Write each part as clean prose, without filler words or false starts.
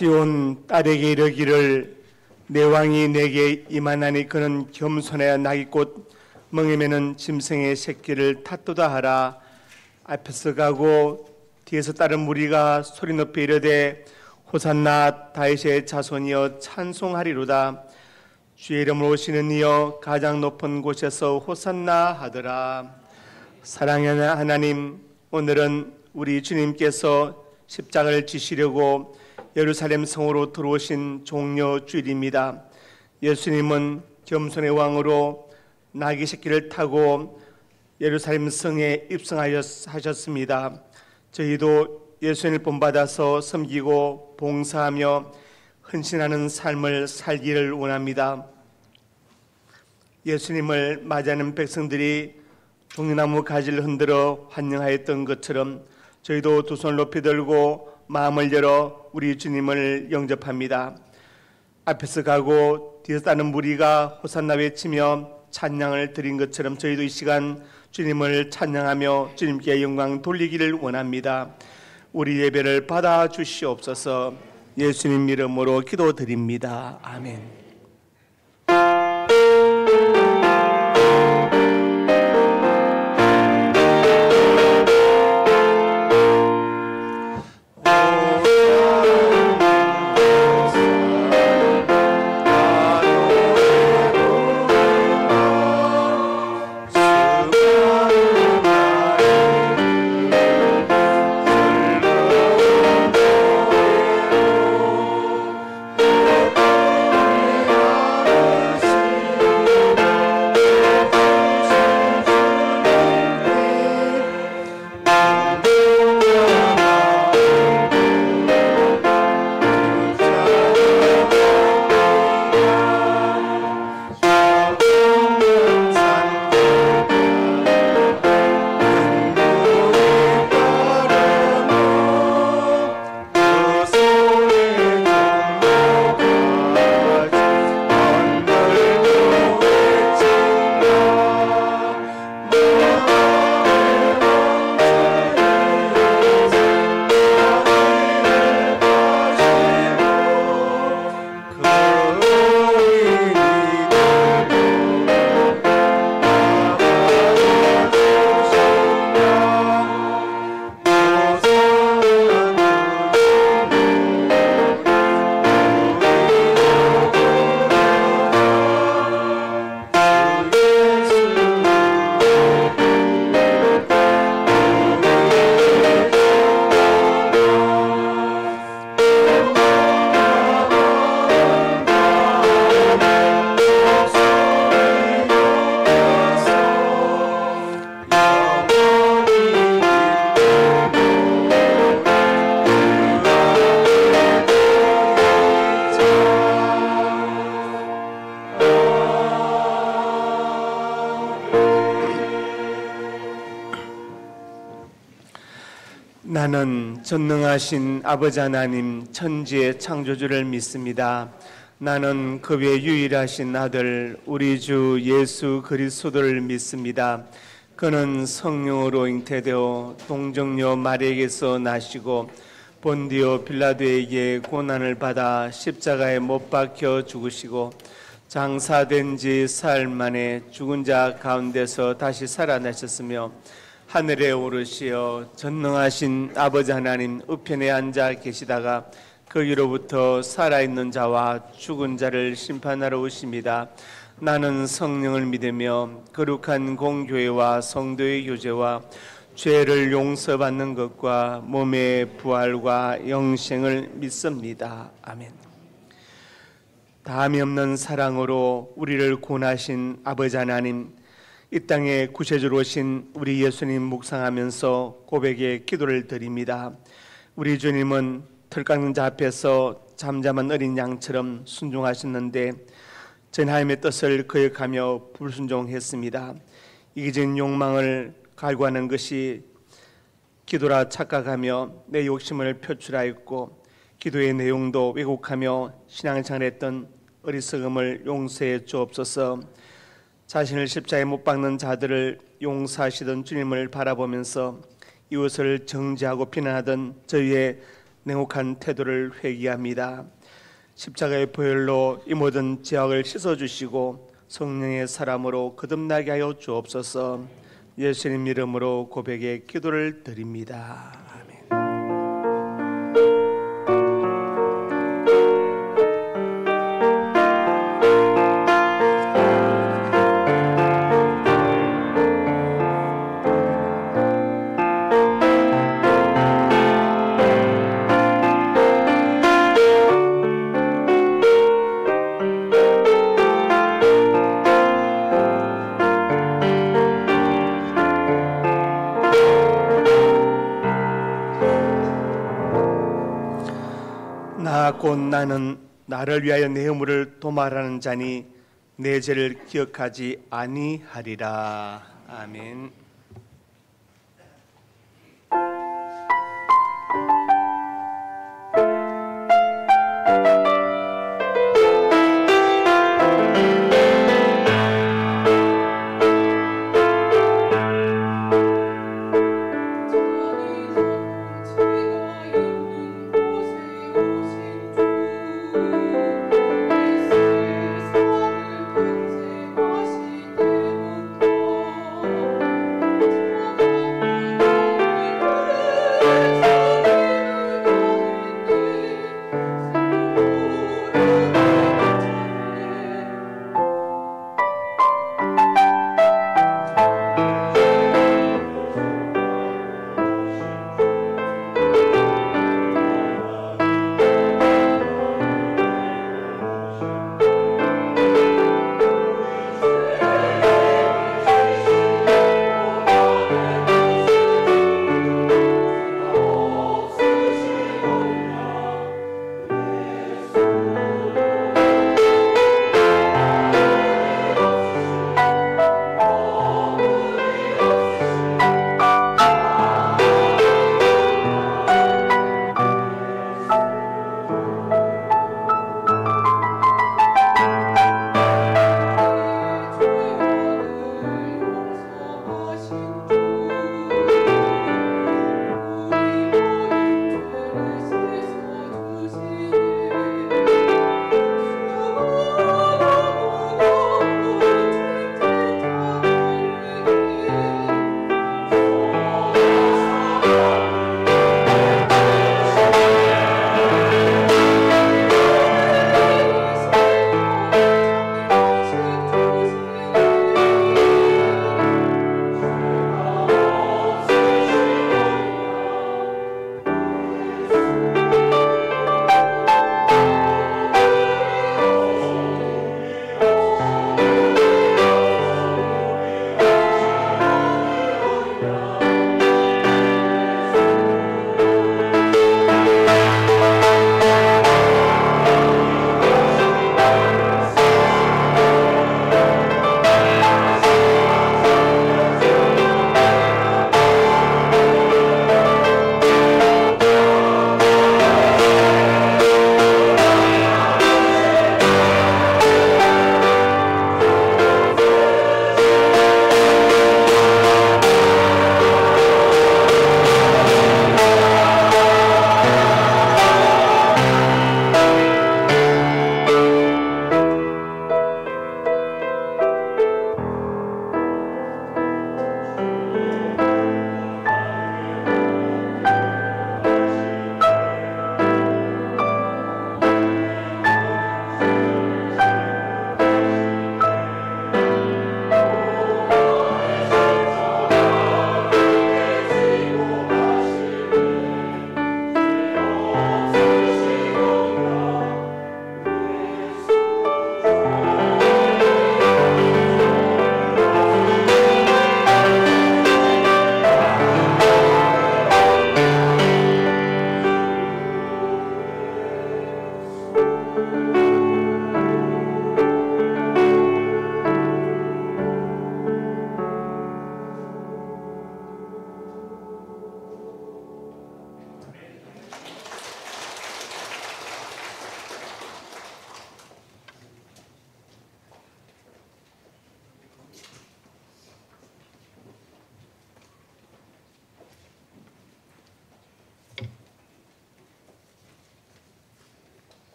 시온 딸에게 이르기를 내 왕이 내게 임하나니 그는 겸손해야 나귀꽃 멍에 매는 짐승의 새끼를 탓도다 하라. 앞에서 가고 뒤에서 따른 무리가 소리 높여 이르되 호산나 다윗의 자손이여 찬송하리로다. 주의 이름으로 오시는 이여 가장 높은 곳에서 호산나 하더라. 사랑하는 하나님, 오늘은 우리 주님께서 십자가를 지시려고 예루살렘 성으로 들어오신 종려 주일입니다. 예수님은 겸손의 왕으로 나귀 새끼를 타고 예루살렘 성에 입성하셨습니다. 저희도 예수님을 본받아서 섬기고 봉사하며 헌신하는 삶을 살기를 원합니다. 예수님을 맞이하는 백성들이 종려나무 가지를 흔들어 환영하였던 것처럼 저희도 두 손을 높이 들고 마음을 열어 우리 주님을 영접합니다. 앞에서 가고 뒤에서 따는 무리가 호산나 외치며 찬양을 드린 것처럼 저희도 이 시간 주님을 찬양하며 주님께 영광 돌리기를 원합니다. 우리 예배를 받아주시옵소서. 예수님 이름으로 기도드립니다. 아멘. 나는 전능하신 아버지 하나님 천지의 창조주를 믿습니다. 나는 그 외 유일하신 아들 우리 주 예수 그리스도를 믿습니다. 그는 성령으로 잉태되어 동정녀 마리아에게서 나시고 본디오 빌라도에게 고난을 받아 십자가에 못 박혀 죽으시고 장사된 지 사흘 만에 죽은 자 가운데서 다시 살아나셨으며 하늘에 오르시어 전능하신 아버지 하나님 우편에 앉아 계시다가 거기로부터 살아있는 자와 죽은 자를 심판하러 오십니다. 나는 성령을 믿으며 거룩한 공교회와 성도의 교제와 죄를 용서받는 것과 몸의 부활과 영생을 믿습니다. 아멘. 다함이 없는 사랑으로 우리를 구원하신 아버지 하나님, 이 땅에 구세주로 오신 우리 예수님 묵상하면서 고백의 기도를 드립니다. 우리 주님은 틀 깎는 자 앞에서 잠잠한 어린 양처럼 순종하셨는데 전 하나님의 뜻을 거역하며 불순종했습니다. 이기적인 욕망을 갈구하는 것이 기도라 착각하며 내 욕심을 표출하였고 기도의 내용도 왜곡하며 신앙생활을 했던 어리석음을 용서해 주옵소서. 자신을 십자가에 못 박는 자들을 용서하시던 주님을 바라보면서 이웃을 정죄하고 비난하던 저희의 냉혹한 태도를 회개합니다. 십자가의 보혈로 이 모든 죄악을 씻어주시고 성령의 사람으로 거듭나게 하여 주옵소서. 예수님 이름으로 고백의 기도를 드립니다. 곧 나는 나를 위하여 내 허물을 도말하는 자니 내 죄를 기억하지 아니하리라. 아멘.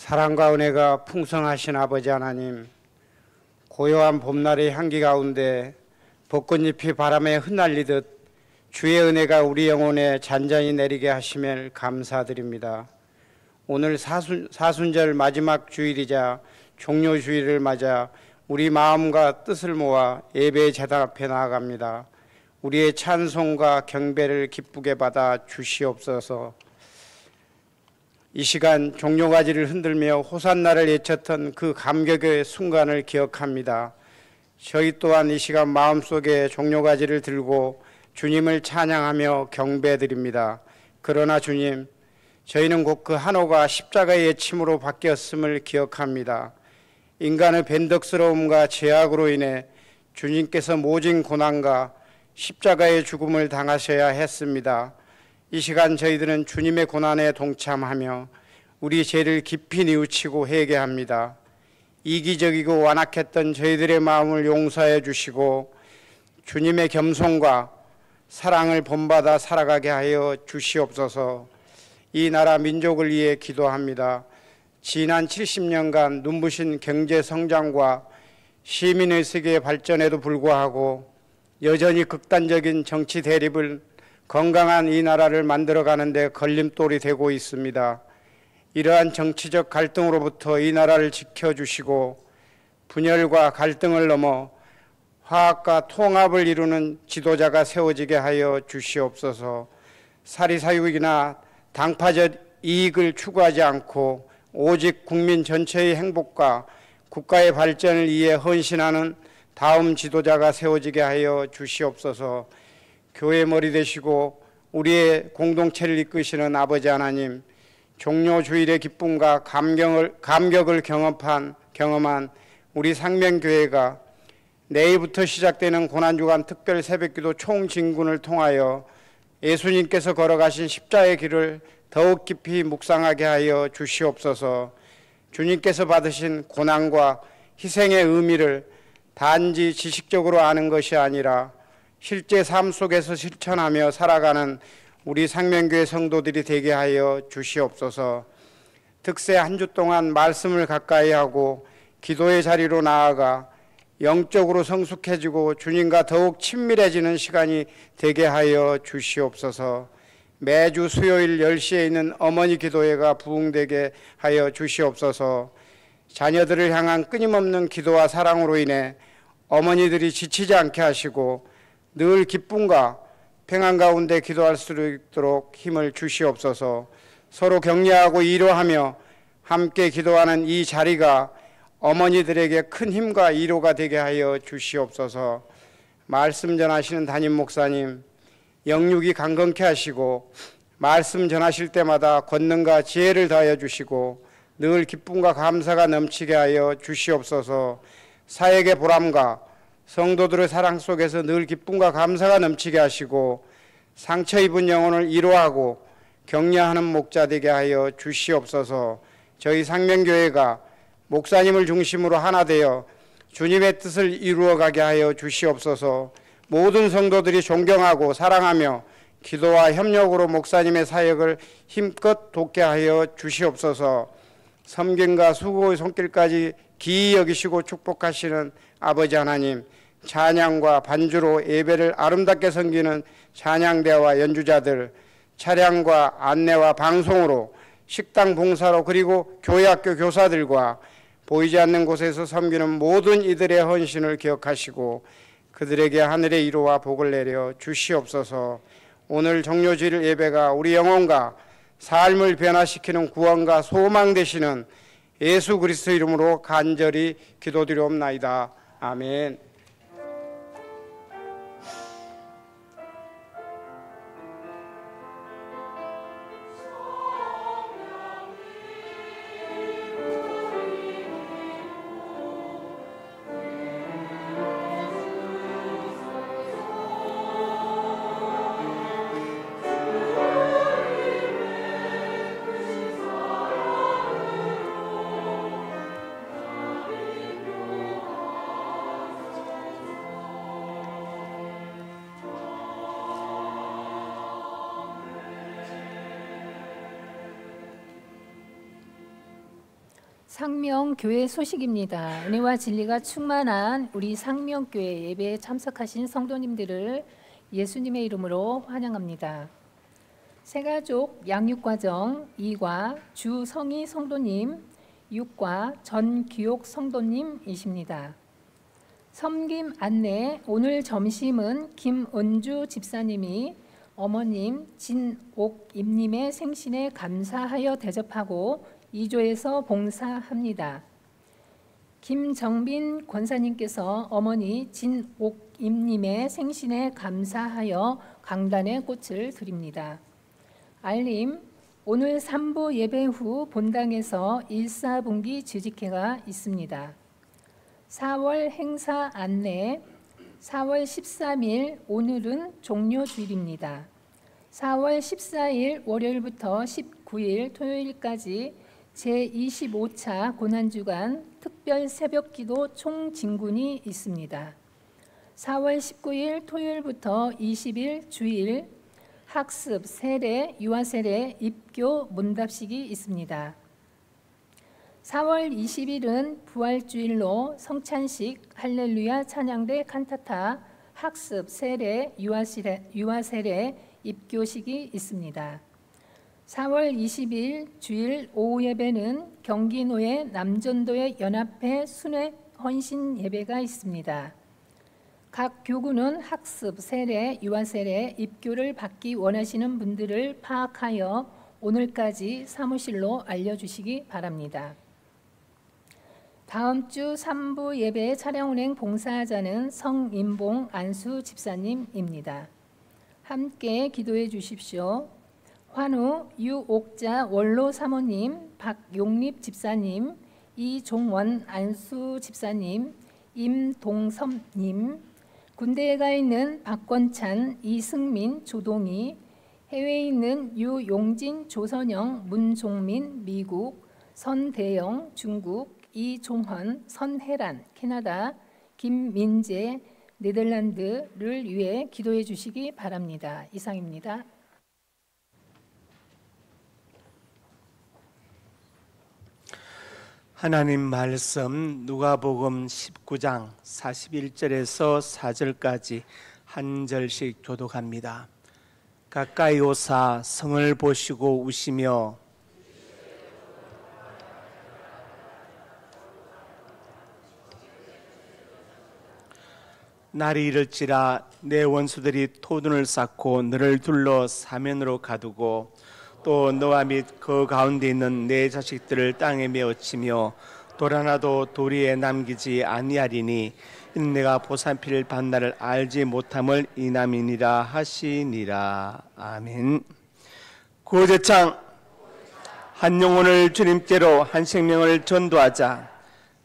사랑과 은혜가 풍성하신 아버지 하나님, 고요한 봄날의 향기 가운데 벚꽃잎이 바람에 흩날리듯 주의 은혜가 우리 영혼에 잔잔히 내리게 하심을 감사드립니다. 오늘 사순절 마지막 주일이자 종료주일을 맞아 우리 마음과 뜻을 모아 예배의 제단 앞에 나아갑니다. 우리의 찬송과 경배를 기쁘게 받아 주시옵소서. 이 시간 종려가지를 흔들며 호산나를 외쳤던 그 감격의 순간을 기억합니다. 저희 또한 이 시간 마음속에 종려가지를 들고 주님을 찬양하며 경배드립니다. 그러나 주님, 저희는 곧 그 한호가 십자가의 예침으로 바뀌었음을 기억합니다. 인간의 변덕스러움과 죄악으로 인해 주님께서 모진 고난과 십자가의 죽음을 당하셔야 했습니다. 이 시간 저희들은 주님의 고난에 동참하며 우리 죄를 깊이 뉘우치고 회개합니다. 이기적이고 완악했던 저희들의 마음을 용서해 주시고 주님의 겸손과 사랑을 본받아 살아가게 하여 주시옵소서. 이 나라 민족을 위해 기도합니다. 지난 70년간 눈부신 경제 성장과 시민의 세계의 발전에도 불구하고 여전히 극단적인 정치 대립을 건강한 이 나라를 만들어가는 데 걸림돌이 되고 있습니다. 이러한 정치적 갈등으로부터 이 나라를 지켜주시고 분열과 갈등을 넘어 화합과 통합을 이루는 지도자가 세워지게 하여 주시옵소서. 사리사욕이나 당파적 이익을 추구하지 않고 오직 국민 전체의 행복과 국가의 발전을 위해 헌신하는 다음 지도자가 세워지게 하여 주시옵소서. 교회 머리 되시고 우리의 공동체를 이끄시는 아버지 하나님, 종료주일의 기쁨과 감격을 경험한 우리 상명교회가 내일부터 시작되는 고난주간 특별 새벽기도 총진군을 통하여 예수님께서 걸어가신 십자의 길을 더욱 깊이 묵상하게 하여 주시옵소서. 주님께서 받으신 고난과 희생의 의미를 단지 지식적으로 아는 것이 아니라 실제 삶 속에서 실천하며 살아가는 우리 상명교회 성도들이 되게 하여 주시옵소서. 특세 한 주 동안 말씀을 가까이 하고 기도의 자리로 나아가 영적으로 성숙해지고 주님과 더욱 친밀해지는 시간이 되게 하여 주시옵소서. 매주 수요일 10시에 있는 어머니 기도회가 부흥되게 하여 주시옵소서. 자녀들을 향한 끊임없는 기도와 사랑으로 인해 어머니들이 지치지 않게 하시고 늘 기쁨과 평안 가운데 기도할 수 있도록 힘을 주시옵소서. 서로 격려하고 위로하며 함께 기도하는 이 자리가 어머니들에게 큰 힘과 위로가 되게 하여 주시옵소서. 말씀 전하시는 담임 목사님, 영육이 강건케 하시고 말씀 전하실 때마다 권능과 지혜를 더하여 주시고 늘 기쁨과 감사가 넘치게 하여 주시옵소서. 사역의 보람과 성도들의 사랑 속에서 늘 기쁨과 감사가 넘치게 하시고 상처 입은 영혼을 위로하고 격려하는 목자 되게 하여 주시옵소서. 저희 상명교회가 목사님을 중심으로 하나 되어 주님의 뜻을 이루어가게 하여 주시옵소서. 모든 성도들이 존경하고 사랑하며 기도와 협력으로 목사님의 사역을 힘껏 돕게 하여 주시옵소서. 섬김과 수고의 손길까지 기이 여기시고 축복하시는 아버지 하나님, 찬양과 반주로 예배를 아름답게 섬기는 찬양대와 연주자들, 차량과 안내와 방송으로 식당 봉사로 그리고 교회 학교 교사들과 보이지 않는 곳에서 섬기는 모든 이들의 헌신을 기억하시고 그들에게 하늘의 위로와 복을 내려 주시옵소서. 오늘 종료주일 예배가 우리 영혼과 삶을 변화시키는 구원과 소망 되시는 예수 그리스도 이름으로 간절히 기도드리옵나이다. 아멘. 상명교회 소식입니다. 은혜와 진리가 충만한 우리 상명교회 예배에 참석하신 성도님들을 예수님의 이름으로 환영합니다. 새가족 양육과정 2과 주성희 성도님, 6과 전기옥 성도님이십니다. 섬김 안내, 오늘 점심은 김은주 집사님이 어머님 진옥임님의 생신에 감사하여 대접하고 2조에서 봉사합니다. 김정빈 권사님께서 어머니 진옥임님의 생신에 감사하여 강단에 꽃을 드립니다. 알림, 오늘 3부 예배 후 본당에서 1사분기 지직회가 있습니다. 4월 행사 안내, 4월 13일 오늘은 종료주일입니다. 4월 14일 월요일부터 19일 토요일까지 제25차 고난주간 특별 새벽기도 총진군이 있습니다. 4월 19일 토요일부터 20일 주일 학습, 세례, 유아세례, 입교, 문답식이 있습니다. 4월 20일은 부활주일로 성찬식, 할렐루야 찬양대 칸타타, 학습, 세례, 유아세례, 입교식이 있습니다. 4월 20일 주일 오후 예배는 경기노예 남전도의 연합회 순회 헌신 예배가 있습니다. 각 교구는 학습, 세례, 유아세례, 입교를 받기 원하시는 분들을 파악하여 오늘까지 사무실로 알려주시기 바랍니다. 다음 주 3부 예배 차량 운행 봉사자는 성인봉 안수 집사님입니다. 함께 기도해 주십시오. 환우 유옥자 원로 사모님, 박용립 집사님, 이종원 안수 집사님, 임동섭님, 군대에 가 있는 박권찬, 이승민, 조동희, 해외에 있는 유용진, 조선영, 문종민, 미국, 선대영, 중국, 이종헌, 선혜란, 캐나다, 김민재, 네덜란드를 위해 기도해 주시기 바랍니다. 이상입니다. 하나님 말씀 누가복음 19장 41절에서 4절까지 한 절씩 교독합니다. 가까이 오사 성을 보시고 우시며 날이 이를지라 내 원수들이 토둔을 쌓고 너를 둘러 사면으로 가두고 또 너와 및 그 가운데 있는 내 자식들을 땅에 메어치며 돌 하나도 도리에 남기지 아니하리니 이는 내가 보살필 받나를 알지 못함을 인함이니라 하시니라. 아멘. 구제창 한 영혼을 주님께로 한 생명을 전도하자.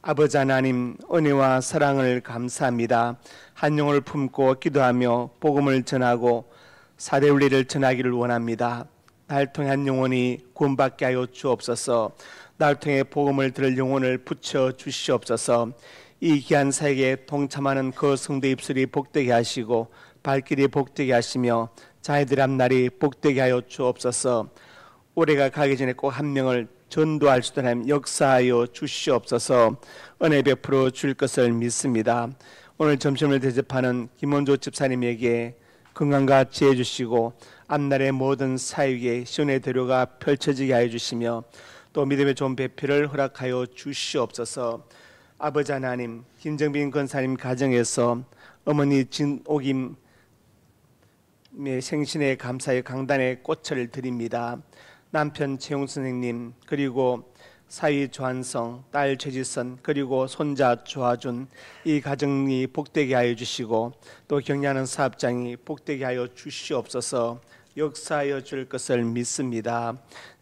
아버지 하나님 은혜와 사랑을 감사합니다. 한 영혼을 품고 기도하며 복음을 전하고 사대 운리를 전하기를 원합니다. 날 통해 한 영혼이 구원받게 하여 주옵소서. 날 통해 복음을 들을 영혼을 붙여 주시옵소서. 이 귀한 사역에 동참하는 그 성도 입술이 복되게 하시고 발길이 복되게 하시며 자녀들 앞날이 복되게 하여 주옵소서. 올해가 가기 전에 꼭 한 명을 전도할 수 있는 역사하여 주시옵소서. 은혜 베풀어 줄 것을 믿습니다. 오늘 점심을 대접하는 김원조 집사님에게 건강과 지혜 주시고 앞날의 모든 사역에 시온의 대로가 펼쳐지게 하여 주시며 또 믿음의 좋은 배필을 허락하여 주시옵소서. 아버지 하나님, 김정빈 권사님 가정에서 어머니 진옥임의 생신에 감사의 강단에 꽃을 드립니다. 남편 최용 선생님, 그리고 사위 조한성, 딸 최지선, 그리고 손자 조하준, 이 가정이 복되게 하여 주시고 또 격려하는 사업장이 복되게 하여 주시옵소서. 역사하여 줄 것을 믿습니다.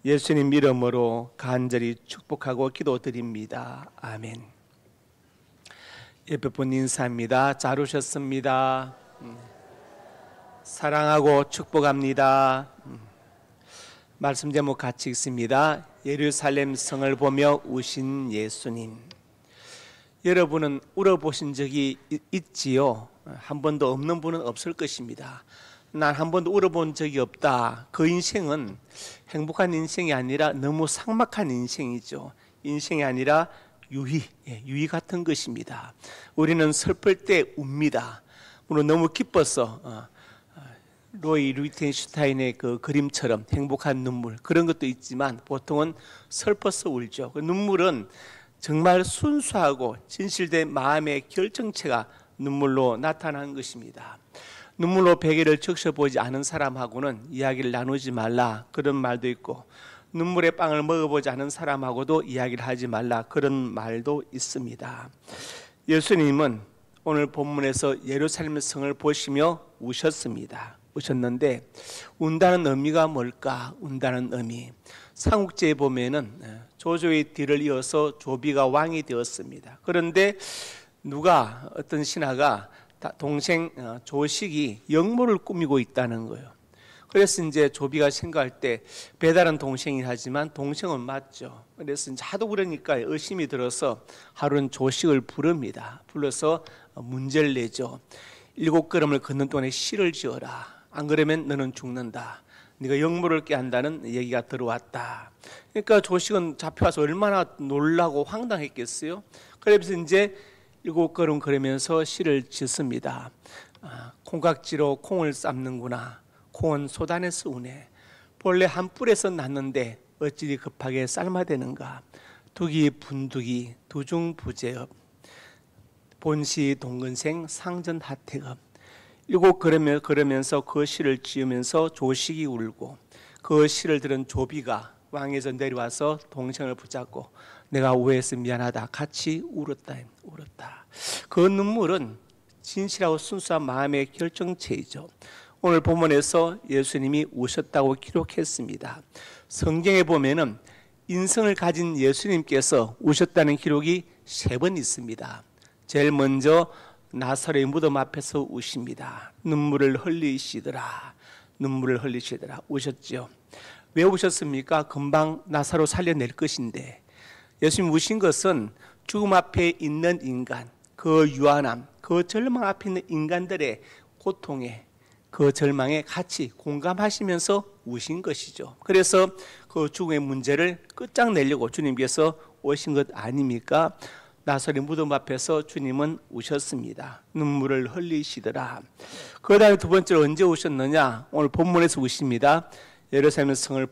예수님 이름으로 간절히 축복하고 기도드립니다. 아멘. 예배분 인사합니다. 잘 오셨습니다. 사랑하고 축복합니다. 말씀 제목 같이 읽습니다. 예루살렘 성을 보며 우신 예수님. 여러분은 울어보신 적이 있지요? 한 번도 없는 분은 없을 것입니다. 난 한 번도 울어본 적이 없다. 그 인생은 행복한 인생이 아니라 너무 삭막한 인생이죠. 인생이 아니라 유희 같은 것입니다. 우리는 슬플 때 웁니다. 물론 너무 기뻐서 로이 루이텐슈타인의 그 그림처럼 행복한 눈물 그런 것도 있지만 보통은 슬퍼서 울죠. 그 눈물은 정말 순수하고 진실된 마음의 결정체가 눈물로 나타나는 것입니다. 눈물로 베개를 적셔보지 않은 사람하고는 이야기를 나누지 말라 그런 말도 있고, 눈물의 빵을 먹어보지 않은 사람하고도 이야기를 하지 말라 그런 말도 있습니다. 예수님은 오늘 본문에서 예루살렘 성을 보시며 우셨는데 운다는 의미가 뭘까? 운다는 의미, 삼국지에 보면은 조조의 뒤를 이어서 조비가 왕이 되었습니다. 그런데 어떤 신하가 동생 조식이 역모를 꾸미고 있다는 거예요. 그래서 이제 조비가 생각할 때 배다른 동생이 하지만 동생은 맞죠. 그래서 이제 하도 그러니까 의심이 들어서 하루는 조식을 부릅니다. 불러서 문제를 내죠. 7걸음을 걷는 동안에 시를 지어라. 안 그러면 너는 죽는다. 네가 역모를 깨한다는 얘기가 들어왔다. 그러니까 조식은 잡혀와서 얼마나 놀라고 황당했겠어요. 그래서 이제 7걸음 걸으면서 시를 짓습니다. 콩깍지로 콩을 삶는구나. 콩은 소단에서 우네. 본래 한 뿔에서 났는데 어찌 급하게 삶아대는가. 두기 분두기 두중부재업 본시 동근생 상전하태업. 7걸음을 걸으면서 그 시를 지으면서 조식이 울고, 그 시를 들은 조비가 왕에서 내려와서 동생을 붙잡고 내가 오해해서 미안하다 같이 울었다. 그 눈물은 진실하고 순수한 마음의 결정체이죠. 오늘 본문에서 예수님이 우셨다고 기록했습니다. 성경에 보면은 인성을 가진 예수님께서 우셨다는 기록이 3번 있습니다. 제일 먼저 나사로의 무덤 앞에서 우십니다. 눈물을 흘리시더라 우셨죠. 왜 우셨습니까? 금방 나사로 살려낼 것인데. 예수님 우신 것은 죽음 앞에 있는 인간, 그 유한함, 그 절망 앞에 있는 인간들의 고통에, 그 절망에 같이 공감하시면서 우신 것이죠. 그래서 그 죽음의 문제를 끝장내려고 주님께서 오신 것 아닙니까? 나사로의 무덤 앞에서 주님은 우셨습니다. 눈물을 흘리시더라. 그 다음에 두 번째로 언제 우셨느냐? 오늘 본문에서 우십니다. 예루살렘 성을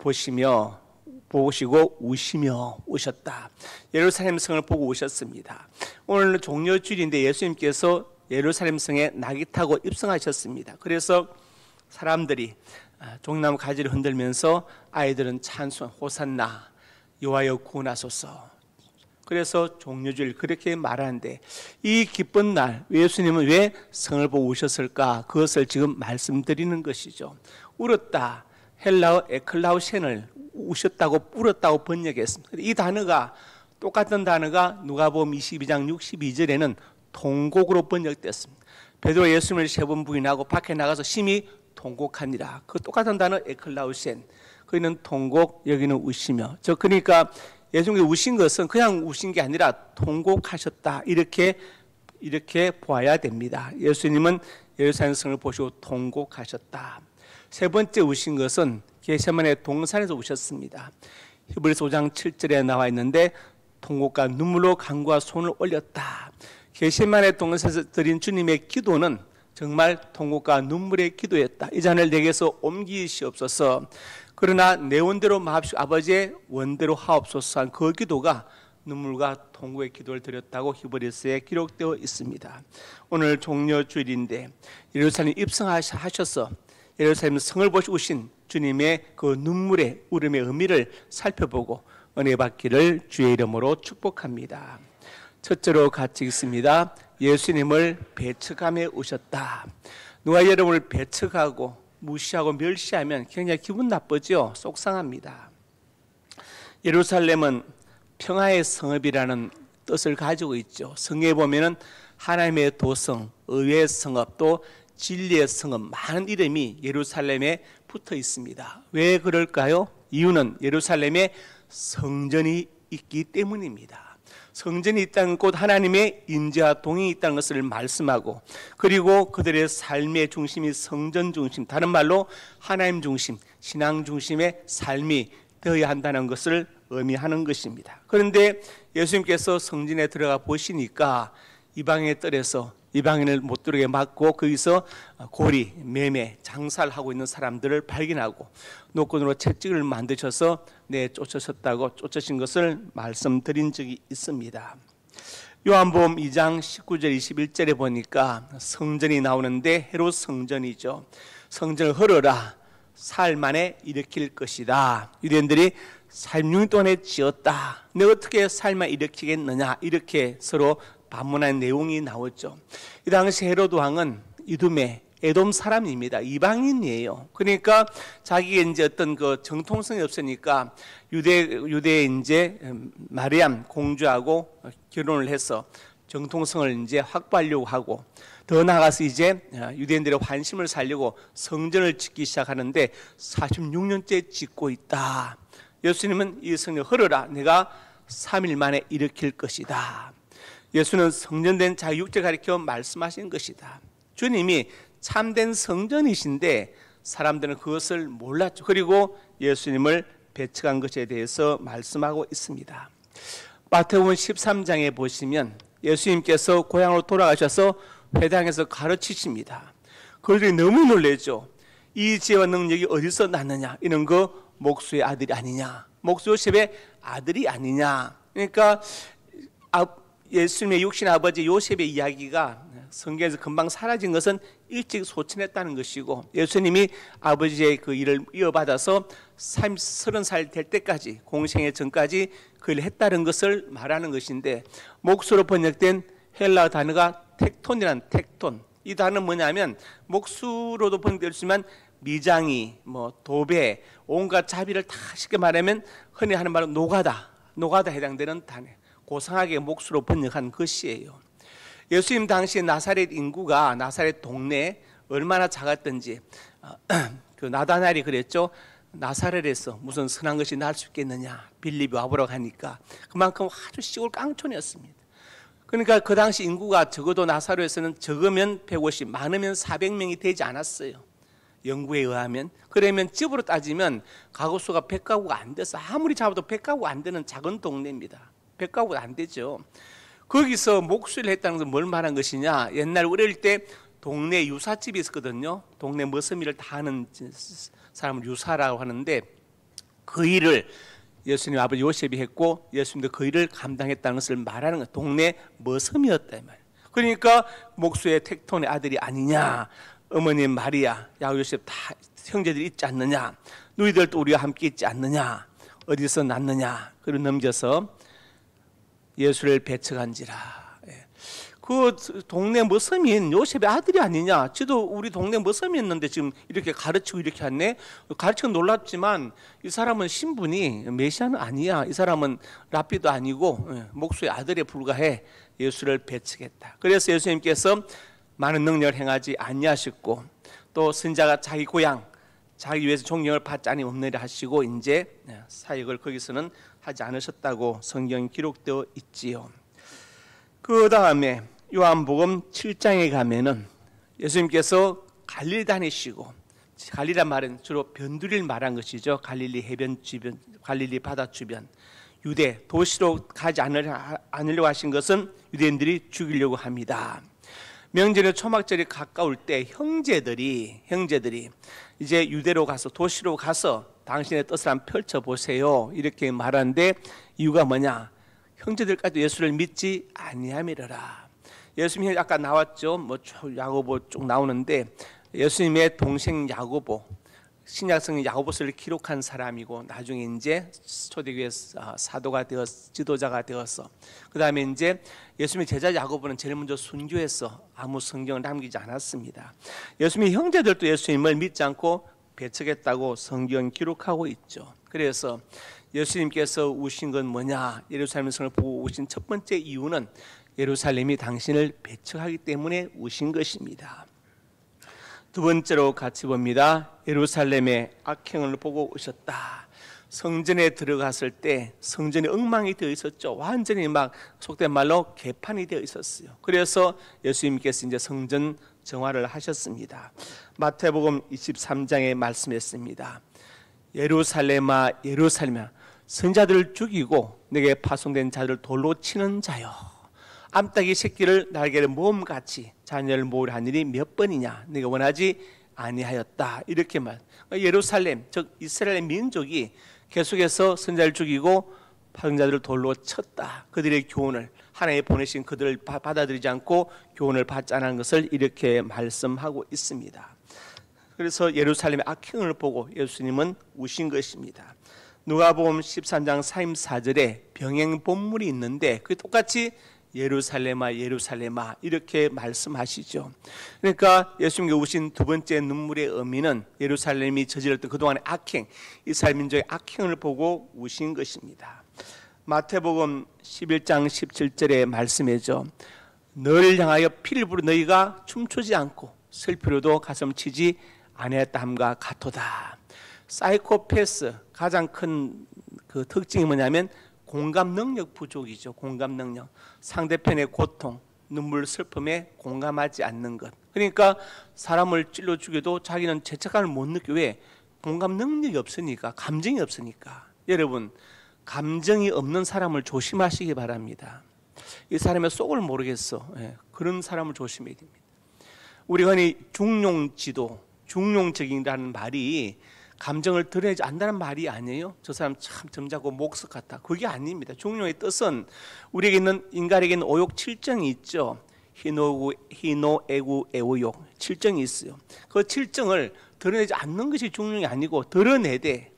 보시고 우시며 우셨다. 예루살렘 성을 보고 우셨습니다. 오늘 종려주일인데 예수님께서 예루살렘 성에 낙이 타고 입성하셨습니다. 그래서 사람들이 종나무 가지를 흔들면서 아이들은 찬송 호산나 여호와여 구원하소서. 그래서 종려주일 그렇게 말하는데, 이 기쁜 날 예수님은 왜 성을 보고 우셨을까? 그것을 지금 말씀드리는 것이죠. 울었다, 헬라어 에클라우센을 우셨다고 울었다고 번역했습니다. 이 단어가, 똑같은 단어가 누가복음 22장 62절에는 통곡으로 번역됐습니다. 베드로 예수님을 3번 부인하고 밖에 나가서 심히 통곡하니라. 그 똑같은 단어 에클라우센, 거기는 통곡, 여기는 우시며. 그러니까 예수님이 우신 것은 그냥 우신 게 아니라 통곡하셨다, 이렇게 보아야 됩니다. 예수님은 예루살렘 성을 보시고 통곡하셨다. 세 번째 우신 것은 겟세마네 동산에서 우셨습니다. 히브리서 5장 7절에 나와 있는데 통곡과 눈물로 간구와 손을 올렸다. 겟세마네 동산에서 드린 주님의 기도는 정말 통곡과 눈물의 기도였다. 이 잔을 내게서 옮기시옵소서. 그러나 내 원대로 마옵시고 아버지의 원대로 하옵소서 한 그 기도가 눈물과 통곡의 기도를 드렸다고 히브리서에 기록되어 있습니다. 오늘 종려주일인데 예루살렘 입성하셔서 예루살렘 성을 보시고 오신 주님의 그 눈물의 울음의 의미를 살펴보고 은혜 받기를 주의 이름으로 축복합니다. 첫째로 같이 읽습니다. 예수님을 배척하며 오셨다. 누가 여러분을 배척하고 무시하고 멸시하면 굉장히 기분 나쁘죠. 속상합니다. 예루살렘은 평화의 성읍이라는 뜻을 가지고 있죠. 성경에 보면은 하나님의 도성, 의의 성읍, 또 진리의 성읍, 많은 이름이 예루살렘에 붙어 있습니다. 왜 그럴까요? 이유는 예루살렘에 성전이 있기 때문입니다. 성전이 있다는 곧 하나님의 인재와 동행이 있다는 것을 말씀하고, 그리고 그들의 삶의 중심이 성전 중심, 다른 말로 하나님 중심, 신앙 중심의 삶이 되어야 한다는 것을 의미하는 것입니다. 그런데 예수님께서 성전에 들어가 보시니까 이방인의 뜰에서 이방인을 못 들어오게 막고 거기서 고리, 매매, 장사를 하고 있는 사람들을 발견하고 노건으로 채찍을 만드셔서 내쫓으셨다고 쫓으신 것을 말씀드린 적이 있습니다. 요한복음 2장 19절 21절에 보니까 성전이 나오는데 헤롯 성전이죠. 성전을 헐어라, 사흘 만에 일으킬 것이다. 유대인들이 46년 동안에 지었다. 내가 어떻게 사흘 만에 일으키겠느냐, 이렇게 서로 반문한 내용이 나오죠. 이 당시 헤롯 왕은 이두메 에돔 사람입니다. 이방인이에요. 그러니까 자기가 이제 어떤 그 정통성이 없으니까 유대 이제 마리암 공주하고 결혼을 해서 정통성을 이제 확보하려고 하고, 더 나아가서 이제 유대인들의 환심을 살려고 성전을 짓기 시작하는데 46년째 짓고 있다. 예수님은 이 성전을 헐어라, 내가 3일 만에 일으킬 것이다. 예수는 성전된 자기 육체 가리켜 말씀하신 것이다. 주님이 참된 성전이신데 사람들은 그것을 몰랐죠. 그리고 예수님을 배척한 것에 대해서 말씀하고 있습니다. 마태복음 13장에 보시면 예수님께서 고향으로 돌아가셔서 회당에서 가르치십니다. 그들이 너무 놀라죠. 이 지혜와 능력이 어디서 났느냐, 이런 거 목수의 아들이 아니냐, 목수 요셉의 아들이 아니냐. 그러니까 예수님의 육신 아버지 요셉의 이야기가 성경에서 금방 사라진 것은 일찍 소천했다는 것이고, 예수님이 아버지의 그 일을 이어받아서 30살 될 때까지, 공생애 전까지 그 일을 했다는 것을 말하는 것인데, 목수로 번역된 헬라 단어가 텍톤이란 텍톤. 이 단어는 뭐냐면 목수로도 번역되지만 미장이, 도배, 온갖 자비를 다 쉽게 말하면 흔히 하는 말로 노가다 해당되는 단어, 고상하게 목수로 번역한 것이에요. 예수님 당시 나사렛 인구가, 나사렛 동네 얼마나 작았던지 그 나다나엘이 그랬죠. 나사렛에서 무슨 선한 것이 날 수 있겠느냐, 빌립이 와보라고 하니까 그만큼 아주 시골 깡촌이었습니다. 그러니까 그 당시 인구가 적어도 나사렛에서는 적으면 150, 많으면 400명이 되지 않았어요. 연구에 의하면. 그러면 집으로 따지면 가구수가 100가구가 안 돼서, 아무리 잡아도 100가구가 안 되는 작은 동네입니다. 100가구가 안 되죠. 거기서 목수를 했다는 것은 뭘 말한 것이냐, 옛날 어릴 때 동네 유사집이 있었거든요. 동네 머슴일을 다 하는 사람을 유사라고 하는데, 그 일을 예수님 아버지 요셉이 했고 예수님도 그 일을 감당했다는 것을 말하는 거예요. 동네 머슴이었다 이 말이에요. 그러니까 목수의 텍톤의 아들이 아니냐, 어머님 마리아, 야곱 요셉 다 형제들이 있지 않느냐, 너희들도 우리와 함께 있지 않느냐, 어디서 났느냐. 그리고 넘겨서 예수를 배척한지라. 그 동네 머슴인 요셉의 아들이 아니냐, 지도 우리 동네 머슴이었는데 지금 이렇게 가르치고 이렇게 했네. 가르치고 놀랐지만 이 사람은 신분이 메시아는 아니야. 이 사람은 랍비도 아니고 목수의 아들에 불과해. 예수를 배척했다. 그래서 예수님께서 많은 능력을 행하지 아니하셨고, 또 선자가 자기 고향, 자기 위해서 존경을 받지 않으면 없느니라 하시고 이제 사역을 거기서는 하지 않으셨다고 성경에 기록되어 있지요. 그 다음에 요한복음 7장에 가면은 예수님께서 갈릴리 다니시고, 갈릴리란 말은 주로 변두리를 말한 것이죠. 갈릴리 해변 주변, 갈릴리 바다 주변, 유대 도시로 가지 않으려고 하신 것은 유대인들이 죽이려고 합니다. 명절에 초막절이 가까울 때 형제들이 이제 유대로 가서, 도시로 가서 당신의 뜻을 한번 펼쳐보세요, 이렇게 말하는데 이유가 뭐냐, 형제들까지 예수를 믿지 아니함이라. 예수님이 아까 나왔죠. 야고보 쭉 나오는데, 예수님의 동생 야고보, 신약성경 야고보서를 기록한 사람이고, 나중에 이제 초대교회 사도가 되어서, 지도자가 되어서, 그 다음에 이제 예수님의 제자 야고보는 제일 먼저 순교해서 아무 성경을 남기지 않았습니다. 예수님의 형제들도 예수님을 믿지 않고 배척했다고 성경 기록하고 있죠. 그래서 예수님께서 오신 건 뭐냐, 예루살렘 성을 보고 오신 첫 번째 이유는 예루살렘이 당신을 배척하기 때문에 오신 것입니다. 두 번째로 같이 봅니다. 예루살렘의 악행을 보고 오셨다. 성전에 들어갔을 때 성전이 엉망이 되어 있었죠. 완전히 막 속된 말로 개판이 되어 있었어요. 그래서 예수님께서 이제 성전 정화를 하셨습니다. 마태복음 23장에 말씀했습니다. 예루살렘아 예루살렘아, 선자들을 죽이고 내게 파송된 자들을 돌로 치는 자요, 암탉이 새끼를 날개를 모음같이 자녀를 모으려 한 일이 몇 번이냐, 내가 원하지 아니하였다. 이렇게 말. 예루살렘 즉 이스라엘 민족이 계속해서 선자를 죽이고 파송자들을 돌로 쳤다. 그들의 교훈을, 하나님 보내신 그들을 받아들이지 않고 교훈을 받지 않은 것을 이렇게 말씀하고 있습니다. 그래서 예루살렘의 악행을 보고 예수님은 우신 것입니다. 누가복음 13장 44절에 병행 본문이 있는데 그게 똑같이 예루살렘아 예루살렘아 이렇게 말씀하시죠. 그러니까 예수님께 우신 두 번째 눈물의 의미는 예루살렘이 저질렀던 그동안의 악행, 이스라엘 민족의 악행을 보고 우신 것입니다. 마태복음 11장 17절의 말씀이죠. 너를 향하여 피를 부어 너희가 춤추지 않고 슬피로도 가슴 치지 아니했다 함과 같도다. 사이코패스 가장 큰 그 특징이 뭐냐면 공감 능력 부족이죠. 공감 능력. 상대편의 고통, 눈물, 슬픔에 공감하지 않는 것. 그러니까 사람을 찔러 죽여도 자기는 죄책감을 못 느껴. 왜? 공감 능력이 없으니까, 감정이 없으니까. 여러분, 감정이 없는 사람을 조심하시기 바랍니다. 이 사람의 속을 모르겠어. 그런 사람을 조심해야 됩니다. 우리가 흔히 중용지도, 중용적이라는 말이 감정을 드러내지 않는다는 말이 아니에요. 저 사람 참 점잖고 목석 같다. 그게 아닙니다. 중용의 뜻은 우리에게 있는, 인간에게 있는 오욕 7정이 있죠. 희노, 애구, 애우욕 7정이 있어요. 그 7정을 드러내지 않는 것이 중용이 아니고 드러내되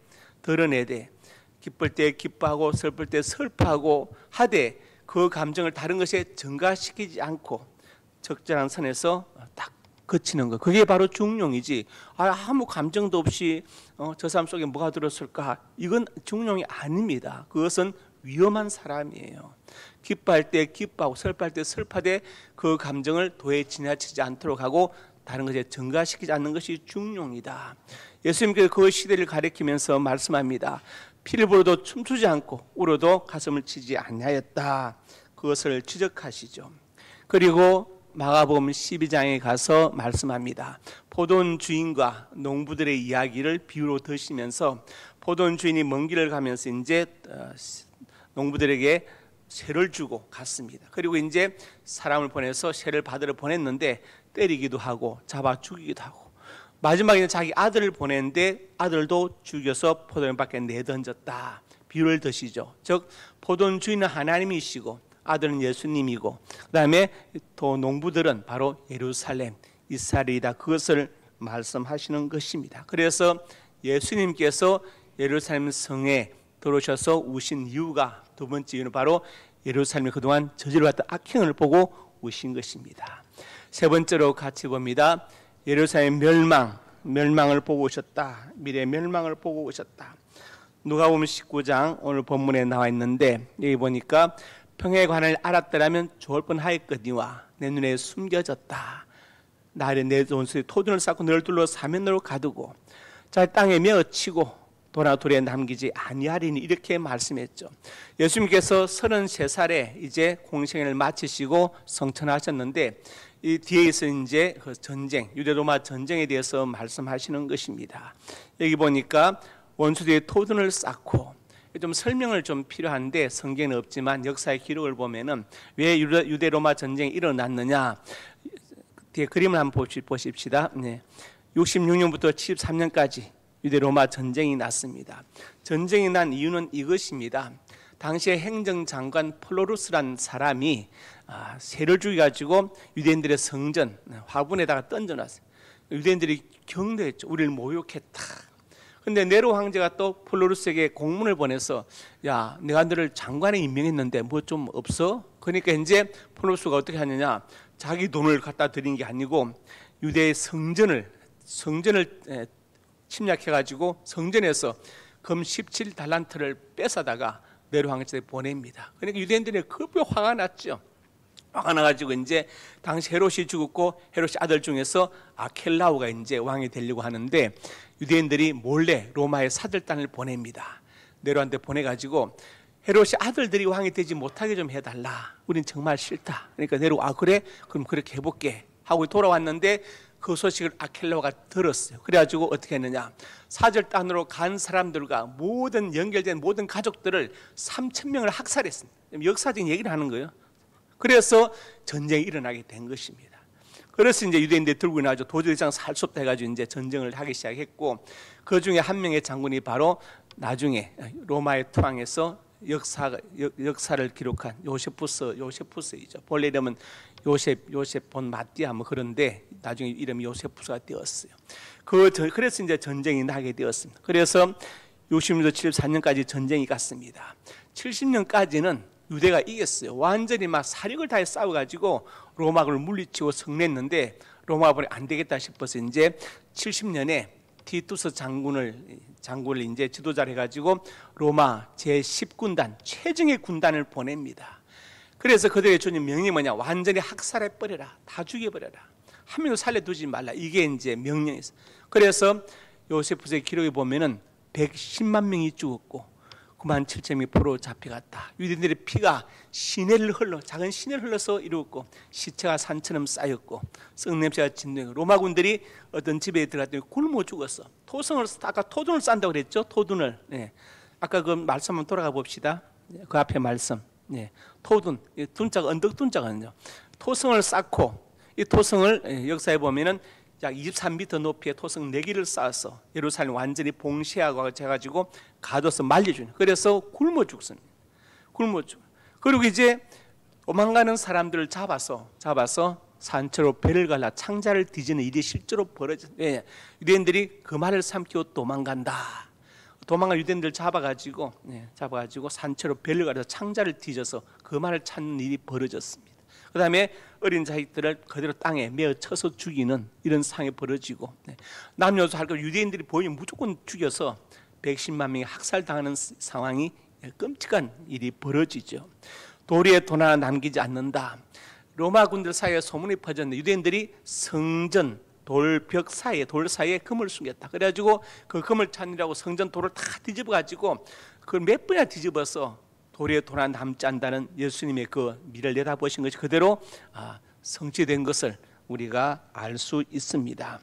기쁠 때 기뻐하고 슬플 때 슬퍼하고 하되 그 감정을 다른 것에 증가시키지 않고 적절한 선에서 딱 그치는 것. 그게 바로 중용이지. 아무 감정도 없이 저 사람 속에 뭐가 들었을까? 이건 중용이 아닙니다. 그것은 위험한 사람이에요. 기뻐할 때 기뻐하고 슬퍼할 때 슬퍼하되 그 감정을 도에 지나치지 않도록 하고 다른 것에 증가시키지 않는 것이 중용이다. 예수님께서 그 시대를 가리키면서 말씀합니다. 피를 불어도 춤추지 않고 울어도 가슴을 치지 아니하였다. 그것을 지적하시죠. 그리고 마가복음 12장에 가서 말씀합니다. 포도원 주인과 농부들의 이야기를 비유로 드시면서 포도원 주인이 먼 길을 가면서 이제 농부들에게 세를 주고 갔습니다. 그리고 이제 사람을 보내서 세를 받으러 보냈는데 때리기도 하고 잡아 죽이기도 하고 마지막에는 자기 아들을 보냈는데 아들도 죽여서 포도원 밖에 내던졌다. 비유를 드시죠. 즉 포도원 주인은 하나님이시고 아들은 예수님이고 그 다음에 또 농부들은 바로 예루살렘, 이스라엘이다. 그것을 말씀하시는 것입니다. 그래서 예수님께서 예루살렘 성에 들어오셔서 우신 이유가 두 번째 이유는 바로 예루살렘이 그동안 저질러왔던 악행을 보고 우신 것입니다. 세 번째로 같이 봅니다. 예루살렘 멸망을 보고 오셨다. 미래 멸망을 보고 오셨다. 누가복음 19장 오늘 본문에 나와 있는데 여기 보니까 평의 관을 알았더라면 좋을 뻔하였거니와 내 눈에 숨겨졌다. 나를 내 온수에 토준을 쌓고 너를 둘러 사면으로 가두고 자 땅에 메어치고 도나돌에 남기지 아니하리니 이렇게 말씀했죠. 예수님께서 33살에 이제 공생애를 마치시고 성천하셨는데 이 뒤에서 이제 그 전쟁, 유대로마 전쟁에 대해서 말씀하시는 것입니다. 여기 보니까 원수들의 토둔을 쌓고 좀 설명을 좀 필요한데 성경은 없지만 역사의 기록을 보면은 왜 유대 로마 전쟁이 일어났느냐 뒤에 그림을 한번 보십시다. 66년부터 73년까지 유대 로마 전쟁이 났습니다. 전쟁이 난 이유는 이것입니다. 당시에 행정장관 폴로루스라는 사람이 새를 죽여가지고 유대인들의 성전 화분에다가 던져놨어요. 유대인들이 경도했죠. 우리를 모욕했다. 근데 네로 황제가 또 폴로루스에게 공문을 보내서 야 내가 너를 장관에 임명했는데 뭐 좀 없어? 그러니까 이제 폴로루스가 어떻게 하느냐 자기 돈을 갖다 드린 게 아니고 유대의 성전을 침략해가지고 성전에서 금 17달란트를 뺏어다가 네로 황제에 보냅니다. 그러니까 유대인들이 급히 화가 났죠. 화가 나가지고 이제 당시 헤롯이 죽었고 헤롯의 아들 중에서 아켈라오가 이제 왕이 되려고 하는데 유대인들이 몰래 로마의 사절단을 보냅니다. 네로한테 보내가지고 헤롯의 아들들이 왕이 되지 못하게 좀 해달라. 우린 정말 싫다. 그러니까 네로 그래? 그럼 그렇게 해볼게 하고 돌아왔는데 그 소식을 아켈라오가 들었어요. 그래가지고 어떻게 했느냐, 사절단으로 간 사람들과 모든 연결된 모든 가족들을 3,000명을 학살했습니다. 역사적인 얘기를 하는 거예요. 그래서 전쟁이 일어나게 된 것입니다. 그래서 이제 유대인들이 들고 나죠. 도저히 이상 살 수 없다 해가지고 이제 전쟁을 하기 시작했고, 그 중에 한 명의 장군이 바로 나중에 로마의 투항에서 역사를 기록한 요세푸스이죠. 본래 이름은 요셉 본 마띠아 뭐 그런데 나중에 이름이 요세푸스가 되었어요. 그래서 이제 전쟁이 나게 되었습니다. 그래서 60년부터 74년까지 전쟁이 갔습니다. 70년까지는 유대가 이겼어요. 완전히 막 사력을 다해 싸워가지고 로마군을 물리치고 승리했는데, 로마군이 안 되겠다 싶어서 이제 70년에 티투스 장군을 이제 지도자를 해가지고 로마 제10군단 최정예 군단을 보냅니다. 그래서 그들에게 주는 명령이 뭐냐, 완전히 학살해 버려라, 다 죽여버려라, 한 명도 살려두지 말라, 이게 이제 명령이었어요. 그래서 요세푸스의 기록에 보면은 110만 명이 죽었고 97,000명이 포로로 잡혀갔다. 유대인들의 피가 작은 시내를 흘러서 이루었고, 시체가 산처럼 쌓였고, 썩냄새가 진동했고, 로마군들이 어떤 집에 들어갔더니 굶어 죽었어. 아까 토둔을 싼다고 그랬죠? 토둔을. 네. 아까 그 말씀 한번 돌아가 봅시다. 그 앞에 말씀. 네. 토둔, 둔자가 언덕 둔자거든요. 토성을 쌓고, 이 토성을 역사에 보면은 약 23m 높이의 토성 4개를 쌓아서 예루살렘 완전히 봉쇄하고 해가지고 가둬서 말려주는, 그래서 굶어 죽습니다. 굶어 죽. 그리고 이제 도망가는 사람들을 잡아서 산처로 배를 갈라 창자를 뒤지는 일이 실제로 벌어졌어요. 예. 유대인들이 그 말을 삼키고 도망간 유대인들 잡아가지고 산처로 배를 갈라 창자를 뒤져서 그 말을 찾는 일이 벌어졌습니다. 그 다음에 어린 자식들을 그대로 땅에 매어 쳐서 죽이는 이런 상황이 벌어지고, 남녀도 할거 유대인들이 보이면 무조건 죽여서 110만 명이 학살당하는 상황이 끔찍한 일이 벌어지죠. 도리에 돈 하나 남기지 않는다. 로마 군들 사이에 소문이 퍼졌는데 유대인들이 성전 돌 사이에 금을 숨겼다. 그래가지고 그 금을 찾느라고 성전 돌을 다 뒤집어가지고 그걸 몇 번이나 뒤집어서 도리에 돈 하나 남지 않는다는 예수님의 그 미를 내다보신 것이 그대로 성취된 것을 우리가 알 수 있습니다.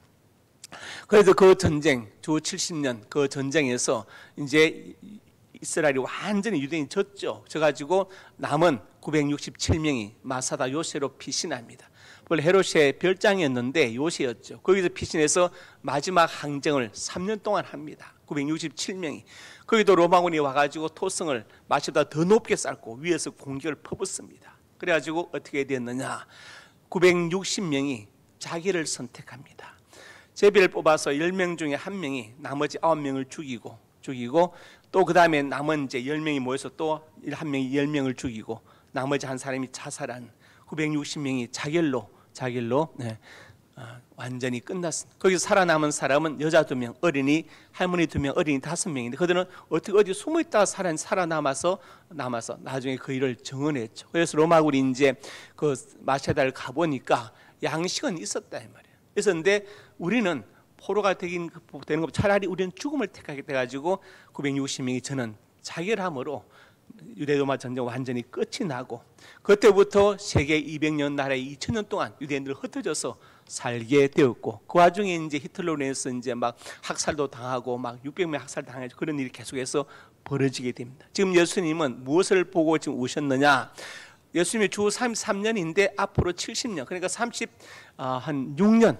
그래서 그 전쟁, 주 70년 그 전쟁에서 이제 이스라엘이 완전히 유대인이 져가지고 남은 967명이 마사다 요새로 피신합니다. 원래 헤롯의 별장이었는데 요새였죠. 거기서 피신해서 마지막 항쟁을 3년 동안 합니다. 967명이. 거기도 로마군이 와가지고 토성을 마치다 더 높게 쌓고 위에서 공격을 퍼붓습니다. 그래가지고 어떻게 됐느냐, 960명이 자기를 선택합니다. 제비를 뽑아서 10명 중에 1명이 나머지 9명을 죽이고 또 그 다음에 남은 이제 10명이 모여서 또 1명이 10명을 죽이고 나머지 한 사람이 자살한 960명이 자결로 완전히 끝났습니다. 거기서 살아남은 사람은 여자 2명, 어린이 할머니 2명, 어린이 5명인데 그들은 어떻게 어디 숨어 있다가 살아남아서 나중에 그 일을 증언했죠. 그래서 로마군이 이제 그 마체다를 가보니까 양식은 있었다 이 말이에요. 있었는데 우리는 포로가 되는 것 차라리 우리는 죽음을 택하게 돼가지고 960명이 저는 자결함으로 유대로마 전쟁 완전히 끝이 나고, 그때부터 세계 200년 나라에 2000년 동안 유대인들 흩어져서 살게 되었고, 그 와중에 이제 히틀러로 인해서 이제 막 학살도 당하고 막 600명 학살 당하고 그런 일이 계속해서 벌어지게 됩니다. 지금 예수님은 무엇을 보고 지금 오셨느냐? 예수님이 주 33년인데 앞으로 70년, 그러니까 36년,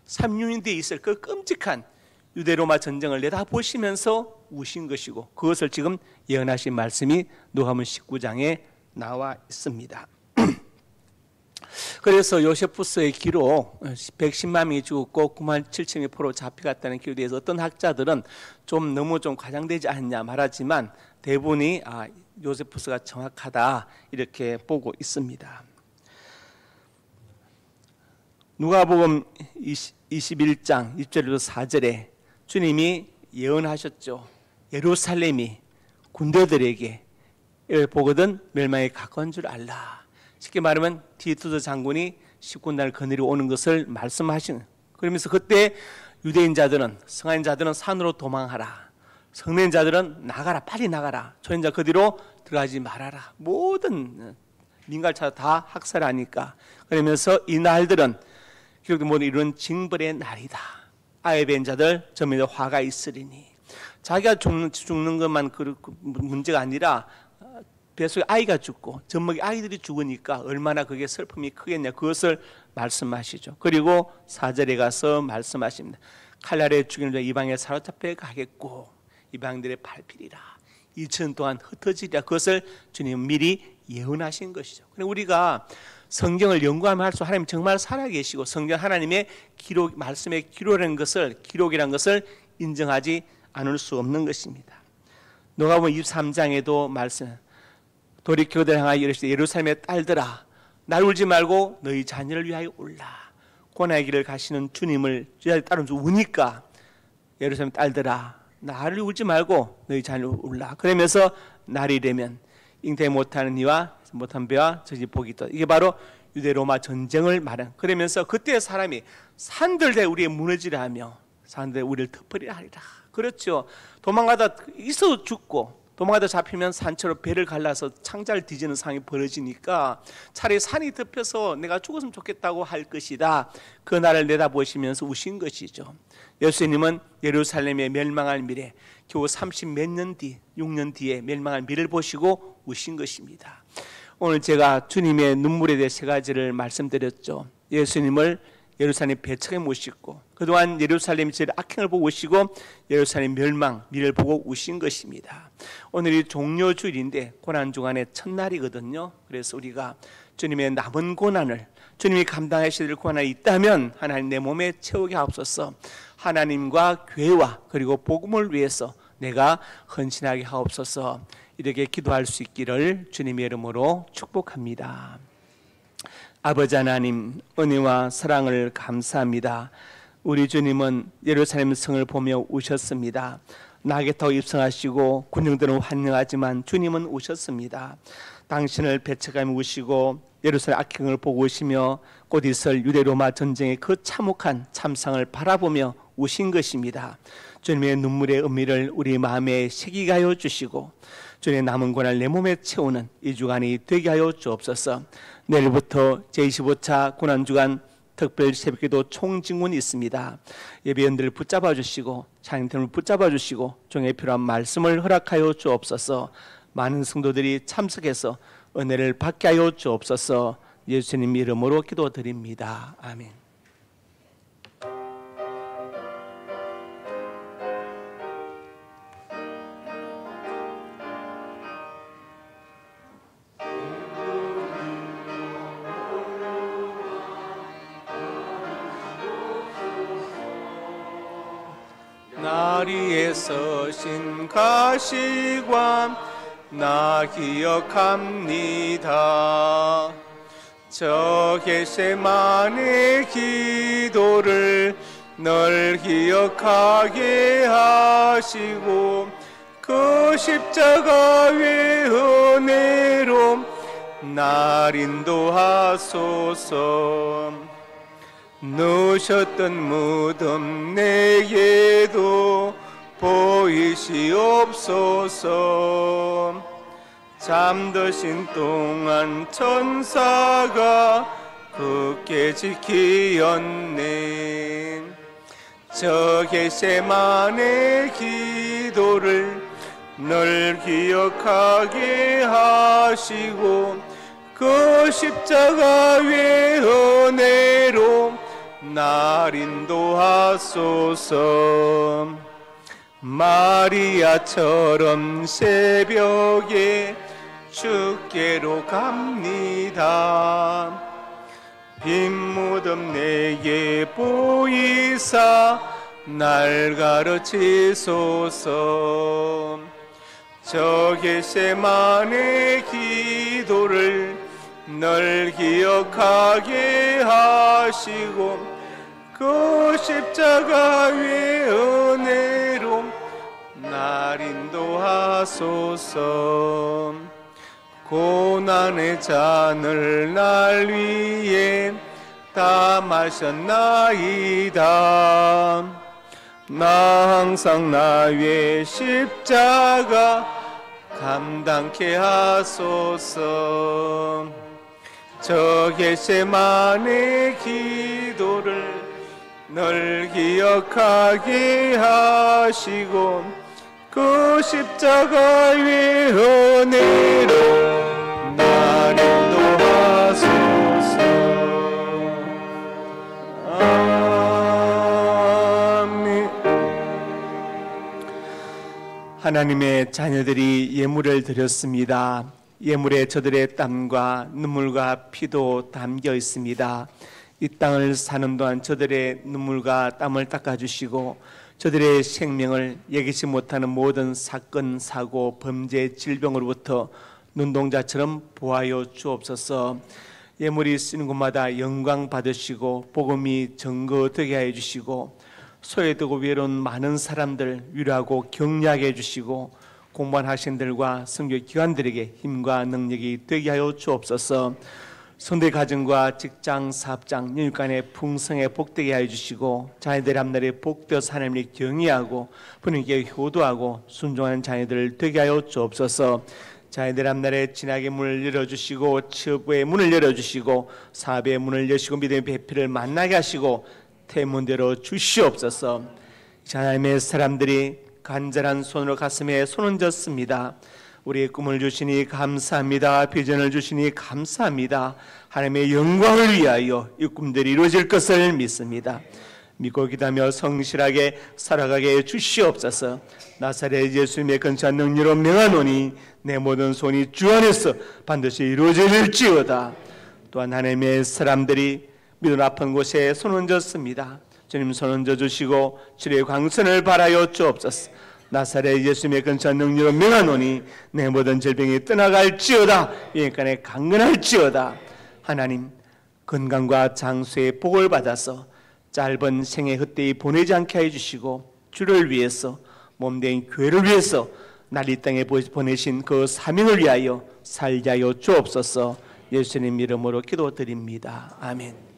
36년 뒤에 있을 그 끔찍한 유대로마 전쟁을 내다보시면서 우신 것이고, 그것을 지금 예언하신 말씀이 누가복음 19장에 나와 있습니다. 그래서 요세푸스의 기록 110만 명이 죽었고 97,000명이 포로로 잡혀갔다는 기록에 대해서 어떤 학자들은 너무 과장되지 않냐 말하지만 대부분이 요세푸스가 정확하다 이렇게 보고 있습니다. 누가복음 21장 1절에서 4절에 주님이 예언하셨죠. 예루살렘이 군대들에게 보거든 멸망에 가까운 줄 알라. 쉽게 말하면 티투스 장군이 10군단을 거느리고 오는 것을 말씀하시는. 그러면서 그때 유대인 자들은, 성한 자들은 산으로 도망하라, 성낸 자들은 나가라, 빨리 나가라, 초연자 그 뒤로 들어가지 말아라. 모든 민갈차 다 학살하니까. 그러면서 이 날들은 기록된 모든 이런 징벌의 날이다. 아에 뵌 자들 저면에 화가 있으리니. 자기가 죽는 것만 문제가 아니라 뱃속에 아이가 죽고 젖먹이 아이들이 죽으니까 얼마나 그게 슬픔이 크겠냐, 그것을 말씀하시죠. 그리고 4절에 가서 말씀하십니다. 칼날에 죽이는 자 이방에 사로잡혀 가겠고 이방들의 발필이라 2000년 동안 흩어지리라. 그것을 주님 미리 예언하신 것이죠. 그리고 우리가 성경을 연구하면 할수록 하나님 정말 살아계시고 성경 하나님의 기록, 말씀의 기록이라는 것을 인정하지 않을 수 없는 것입니다. 누가복음 23장에도 말씀, 돌이켜 그들 향하여 이르시되 예루살렘의 딸들아 날 울지 말고 너희 자녀를 위하여 울라. 고난의 길을 가시는 주님을 따르면서 우니까 예루살렘 딸들아 나를 울지 말고 너희 자녀를 울라. 그러면서 날이 되면 잉태 못하는 이와 못한 배와 저지 복이 있다. 이게 바로 유대 로마 전쟁을 말한. 그러면서 그때 사람이 산들대 우리의 무너지려 하며 산들대 우리를 덮으리라 하리라. 그렇죠. 도망가다 있어도 죽고 도망가다 잡히면 산처럼 배를 갈라서 창자를 뒤지는 상황이 벌어지니까 차라리 산이 덮여서 내가 죽었으면 좋겠다고 할 것이다. 그 날을 내다보시면서 우신 것이죠. 예수님은 예루살렘의 멸망할 미래, 겨우 30 몇 년 뒤, 6년 뒤에 멸망할 미래를 보시고 우신 것입니다. 오늘 제가 주님의 눈물에 대해 세 가지를 말씀드렸죠. 예수님을 예루살렘 배척에 모시고 그동안 예루살렘이 제일 악행을 보고 우시고 예루살렘 멸망, 미래를 보고 우신 것입니다. 오늘이 종료주일인데 고난 주간의 첫날이거든요. 그래서 우리가 주님의 남은 고난을, 주님이 감당하셔야 될 고난이 있다면 하나님 내 몸에 채우게 하옵소서. 하나님과 교회와 그리고 복음을 위해서 내가 헌신하게 하옵소서. 이렇게 기도할 수 있기를 주님의 이름으로 축복합니다. 아버지 하나님, 은혜와 사랑을 감사합니다. 우리 주님은 예루살렘 성을 보며 우셨습니다. 나귀 타고 입성하시고 군중들은 환영하지만 주님은 우셨습니다. 당신을 배척하며 우시고 예루살렘 악행을 보고 우시며 곧 있을 유대 로마 전쟁의 그 참혹한 참상을 바라보며 우신 것입니다. 주님의 눈물의 의미를 우리 마음에 새기게 하여 주시고 주님의 남은 고난을 내 몸에 채우는 이 주간이 되게 하여 주옵소서. 내일부터 제25차 고난주간 특별 새벽기도 총징군이 있습니다. 예배원들을 붙잡아 주시고 찬양팀을 붙잡아 주시고 종의 필요한 말씀을 허락하여 주옵소서. 많은 성도들이 참석해서 은혜를 받게 하여 주옵소서. 예수님 이름으로 기도드립니다. 아멘. 나리에 서신 가시관 나 기억합니다. 저 겟세마네 기도를 널 기억하게 하시고 그 십자가의 은혜로 날 인도하소서. 누셨던 무덤 내게도 보이시옵소서. 잠드신 동안 천사가 굳게 지키었네. 저 겟세마네 기도를 널 기억하게 하시고 그 십자가의 은혜로 날 인도하소서. 마리아처럼 새벽에 주께로 갑니다. 빈 무덤 내게 보이사 날 가르치소서. 저 겟세마네 기도를 널 기억하게 하시고 그 십자가의 은혜로 날 인도하소서. 고난의 잔을 날 위해 다 마셨나이다. 나 항상 나의 십자가 감당케 하소서. 저 겟세마네 기도를 널 기억하게 하시고 그 십자가 위에 은혜로 날 인도하소서. 아멘. 하나님의 자녀들이 예물을 드렸습니다. 예물에 저들의 땀과 눈물과 피도 담겨 있습니다. 이 땅을 사는 동안 저들의 눈물과 땀을 닦아주시고 저들의 생명을 예기치 못하는 모든 사건, 사고, 범죄, 질병으로부터 눈동자처럼 보하여 주옵소서. 예물이 쓰는 곳마다 영광 받으시고 복음이 증거되게 하여 주시고 소외되고 외로운 많은 사람들 위로하고 격려하게 해주시고 공부한 학생들과 선교 기관들에게 힘과 능력이 되게 하여 주옵소서. 성도의 가정과 직장, 사업장, 영육간의 풍성에 복되게 하여 주시고 자녀들의 앞날에 복되어서 하나님을 경외하고 부모님께 효도하고 순종하는 자녀들 되게 하여 주옵소서. 자녀들 앞날에 진학의 문을 열어주시고 취업의 문을 열어주시고 사업의 문을 여시고 믿음의 배필을 만나게 하시고 태문대로 주시옵소서. 하나님의 사람들이 간절한 손으로 가슴에 손을 졌습니다. 우리의 꿈을 주시니 감사합니다. 비전을 주시니 감사합니다. 하나님의 영광을 위하여 이 꿈들이 이루어질 것을 믿습니다. 믿고 기도하며 성실하게 살아가게 해 주시옵소서. 나사렛 예수님의 근사한 능력으로 명하노니 내 모든 손이 주 안에서 반드시 이루어질지어다. 또한 하나님의 사람들이 믿음 아픈 곳에 손을 졌습니다. 주님 손을 져주시고 치료의 광선을 발하여 주옵소서. 나사렛 예수님의 근사한 능력으로 명하노니 내 모든 질병이 떠나갈지어다. 영육간에 강건할지어다. 하나님 건강과 장수의 복을 받아서 짧은 생애 헛되이 보내지 않게 해주시고 주를 위해서 몸된 교회를 위해서 날 이 땅에 보내신 그 사명을 위하여 살게 하여 주옵소서. 예수님 이름으로 기도드립니다. 아멘.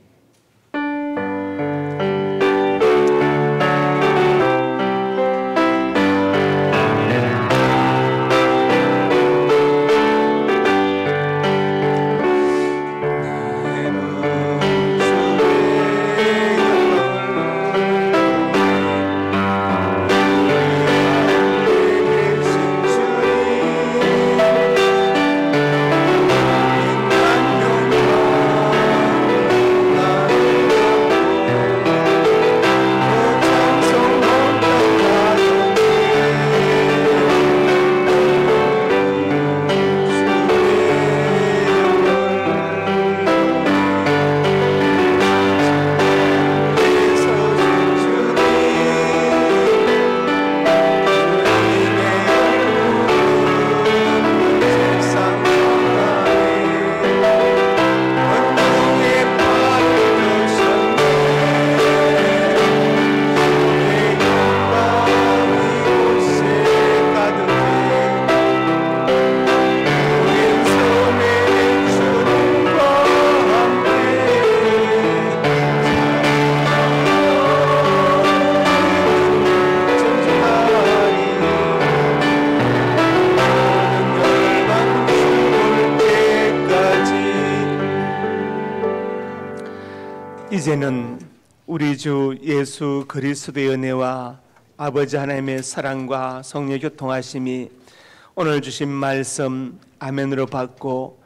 이제는 우리 주 예수 그리스도의 은혜와 아버지 하나님의 사랑과 성령의 교통하심이 오늘 주신 말씀 아멘으로 받고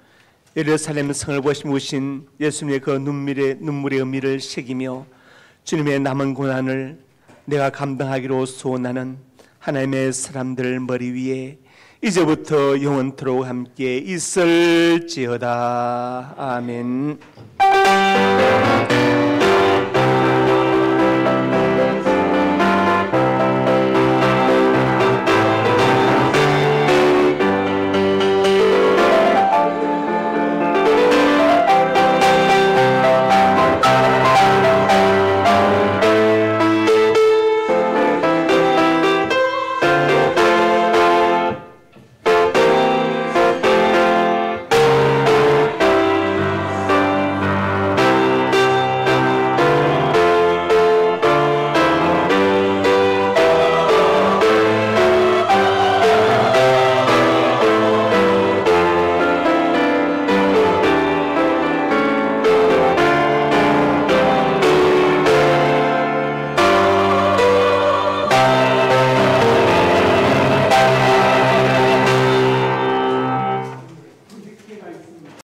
예루살렘 성을 보시신 예수님의 그 눈물의 의미를 새기며 주님의 남은 고난을 내가 감당하기로 소원하는 하나님의 사람들 머리 위에 이제부터 영원토록 함께 있을지어다. 아멘.